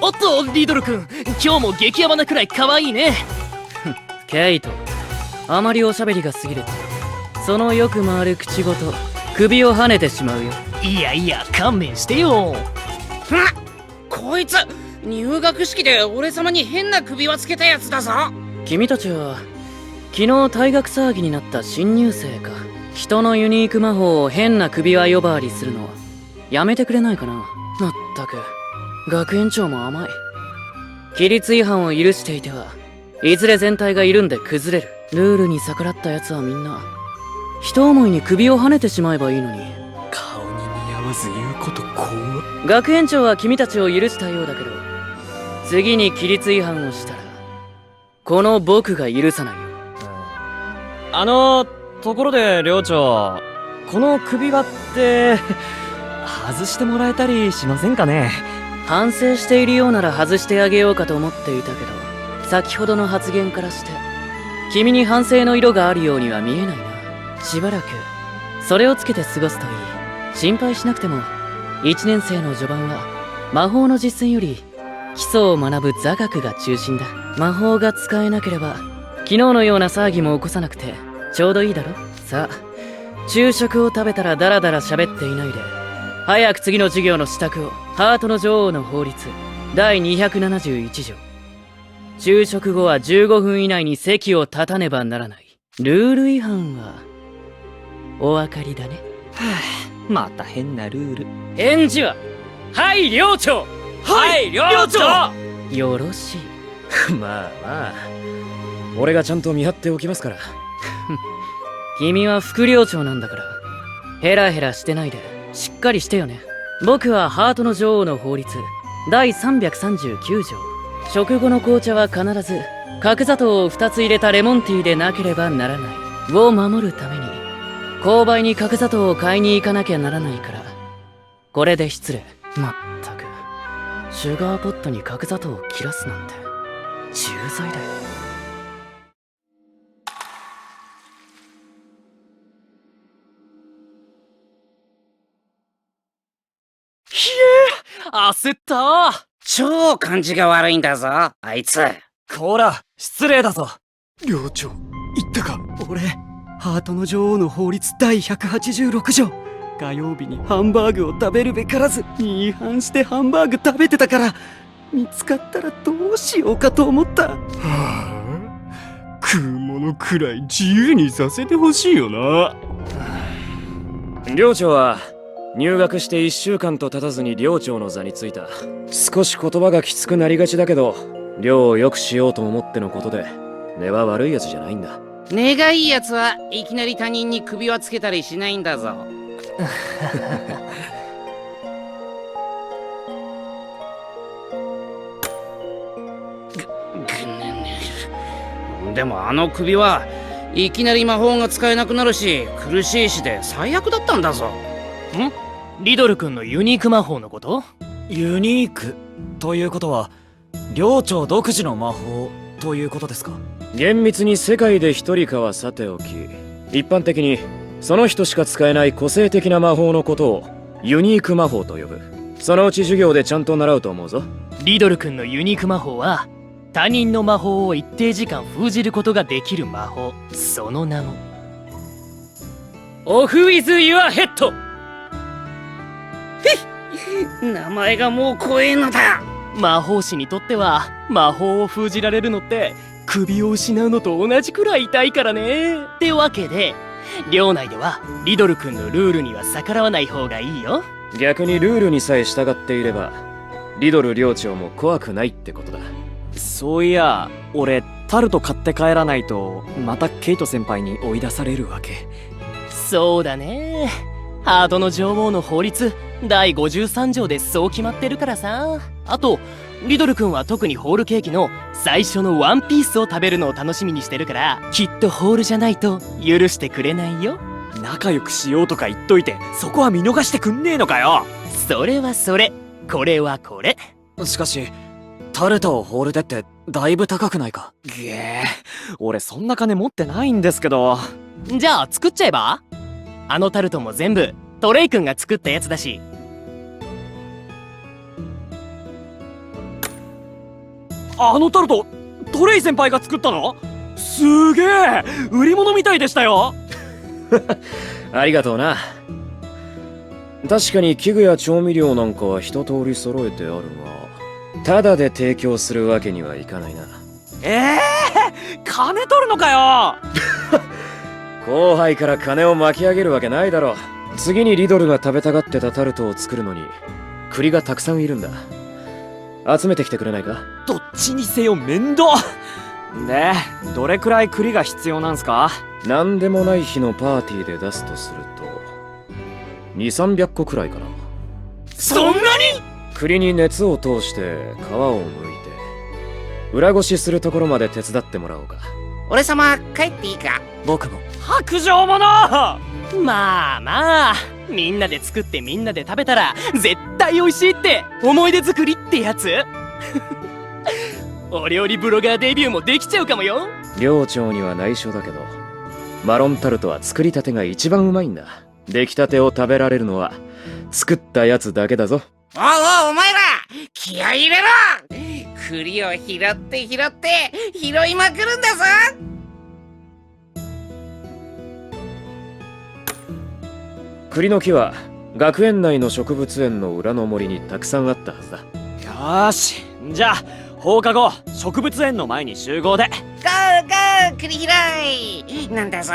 おっとリドル君、今日も激ヤバなくらい可愛いね。ケイト、あまりおしゃべりが過ぎるとそのよく回る口ごと首を跳ねてしまうよ。いやいや勘弁してよ。こいつ入学式で俺様に変な首輪つけたやつだぞ。君たちは昨日退学騒ぎになった新入生か。人のユニーク魔法を変な首輪呼ばわりするのはやめてくれないかな。まったく学園長も甘い。規律違反を許していてはいずれ全体が緩んで崩れる。ルールに逆らった奴はみんな一思いに首を跳ねてしまえばいいのに。顔に似合わず言うこと怖っ。学園長は君たちを許したようだけど、次に規律違反をしたらこの僕が許さないよ。ところで寮長、この首輪って外してもらえたりしませんかね。反省しているようなら外してあげようかと思っていたけど、先ほどの発言からして君に反省の色があるようには見えないな。しばらくそれをつけて過ごすといい。心配しなくても1年生の序盤は魔法の実践より基礎を学ぶ座学が中心だ。魔法が使えなければ昨日のような騒ぎも起こさなくてちょうどいいだろ。さあ、昼食を食べたらダラダラ喋っていないで早く次の授業の支度を。ハートの女王の法律第271条、昼食後は15分以内に席を立たねばならない。ルール違反はお分かりだね。はあ、また変なルール。返事ははい寮長。はい寮長。よろしい。まあまあ、俺がちゃんと見張っておきますから。君は副寮長なんだからヘラヘラしてないでしっかりしてよね。僕はハートの女王の法律第339条、食後の紅茶は必ず角砂糖を2つ入れたレモンティーでなければならないを守るために購買に角砂糖を買いに行かなきゃならないから。これで失礼。まったくシュガーポットに角砂糖を切らすなんて重罪だよ。焦ったー。超感じが悪いんだぞあいつ。こら失礼だぞ。寮長言ったか。俺ハートの女王の法律第186条、火曜日にハンバーグを食べるべからずに違反してハンバーグ食べてたから、見つかったらどうしようかと思った。はあ、食うものくらい自由にさせてほしいよな。寮長は入学して1週間と経たずに寮長の座に就いた。少し言葉がきつくなりがちだけど、寮を良くしようと思ってのことで、根は悪いやつじゃないんだ。根がいいやつはいきなり他人に首輪つけたりしないんだぞ。でもあの首はいきなり魔法が使えなくなるし苦しいしで最悪だったんだぞ。リドル君のユニーク魔法のこと？ユニークということは寮長独自の魔法ということですか？厳密に世界で一人かはさておき、一般的にその人しか使えない個性的な魔法のことをユニーク魔法と呼ぶ。そのうち授業でちゃんと習うと思うぞ。リドル君のユニーク魔法は他人の魔法を一定時間封じることができる魔法。その名もオフ・ウィズ・ユア・ヘッド。名前がもう怖えのだ。魔法師にとっては魔法を封じられるのって首を失うのと同じくらい痛いからね。ってわけで寮内ではリドル君のルールには逆らわない方がいいよ。逆にルールにさえ従っていればリドル寮長も怖くないってことだ。そういや俺タルト買って帰らないとまたケイト先輩に追い出されるわけ。そうだね、ハートの女王の法律第53条でそう決まってるからさ。あとリドル君は特にホールケーキの最初のワンピースを食べるのを楽しみにしてるから、きっとホールじゃないと許してくれないよ。仲良くしようとか言っといてそこは見逃してくんねえのかよ。それはそれ、これはこれ。しかしタルトをホールでってだいぶ高くないか？げえ、俺そんな金持ってないんですけど。じゃあ作っちゃえば？あのタルトも全部トレイ君が作ったやつだし。あのタルトトレイ先輩が作ったの？すげえ売り物みたいでしたよ。ありがとうな。確かに器具や調味料なんかは一通り揃えてあるが、ただで提供するわけにはいかないな。金取るのかよ。後輩から金を巻き上げるわけないだろ。次にリドルが食べたがってたタルトを作るのに栗がたくさんいるんだ。集めてきてくれないか？どっちにせよ面倒。で、どれくらい栗が必要なんすか？なんでもない日のパーティーで出すとすると2、300個くらいかな。そんなに？栗に熱を通して皮を剥いて裏ごしするところまで手伝ってもらおうか。俺様帰っていいか？僕も。白状者。まあまあ、みんなで作ってみんなで食べたら絶対美味しいって思い出作りってやつ。お料理ブロガーデビューもできちゃうかもよ。寮長には内緒だけどマロンタルトは作りたてが一番うまいんだ。出来たてを食べられるのは作ったやつだけだぞ。おうおうお前ら気合い入れろ。栗を拾って拾いまくるんだぞ。栗の木は学園内の植物園の裏の森にたくさんあったはずだ。よーし、じゃあ放課後植物園の前に集合で。ゴーゴー栗拾いなんだぞ。